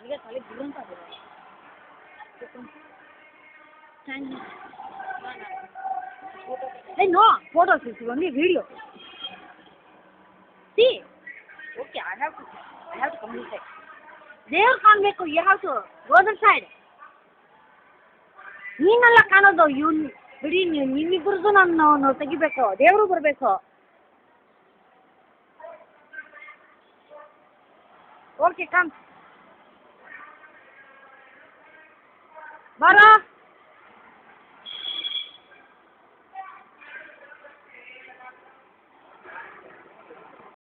ಈಗ ತಲೆ ದುರಂತ no photos is only video see okay I have to come this side ದೇವ್ರು ಕಾಣಬೇಕು you have to go that side ನೀನೆಲ್ಲ ಕಾಣೋದು ಇವ್ನು ಬಿಡಿ ನಿಮ್ಮಿಬ್ಬರದು ನಾನು ತೆಗಿಬೇಕು ದೇವರು ಬರಬೇಕು ಓಕೆ ಕಮ್ ಬರೋ